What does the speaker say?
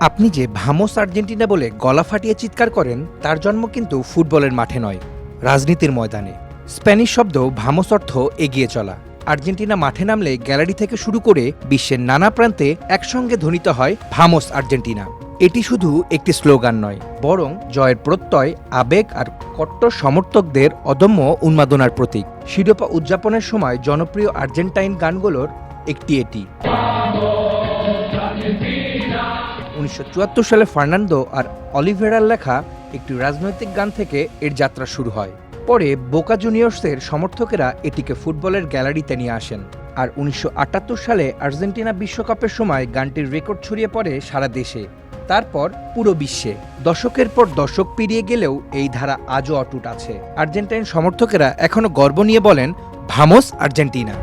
আপনি যে vamos Argentina বলে গলা ফাটিয়ে চিৎকার করেন, তার জন্ম কিন্তু ফুটবলের মাঠে নয়, রাজনীতির ময়দানে। স্প্যানিশ শব্দ ভামোস অর্থ এগিয়ে চলা। আর্জেন্টিনা মাঠে নামলে গ্যালারি থেকে শুরু করে বিশ্বের নানা প্রান্তে একসঙ্গে ধ্বনিত হয় ভামোস আর্জেন্টিনা। এটি শুধু একটি স্লোগান নয়, বরং জয়ের প্রত্যয়, আবেগ আর কট্টর সমর্থকদের অদম্য উন্মাদনার প্রতীক। শিরোপা উদযাপনের সময় জনপ্রিয় আর্জেন্টাইন গানগুলোর একটি এটি। 1974 সালে ফার্নান্দো আর অলিভেরার লেখা একটি রাজনৈতিক গান থেকে এর যাত্রা শুরু হয়। পরে বোকা জুনিয়র্সের সমর্থকেরা এটিকে ফুটবলের গ্যালারিতে নিয়ে আসেন। আর 1978 সালে আর্জেন্টিনা বিশ্বকাপের সময় গানটির রেকর্ড ছড়িয়ে পড়ে সারা দেশে, তারপর পুরো বিশ্বে। দশকের পর দশক পেরিয়ে গেলেও এই ধারা আজও অটুট আছে। আর্জেন্টাইন সমর্থকেরা এখনো গর্ব নিয়ে বলেন, ভামোস আর্জেন্টিনা।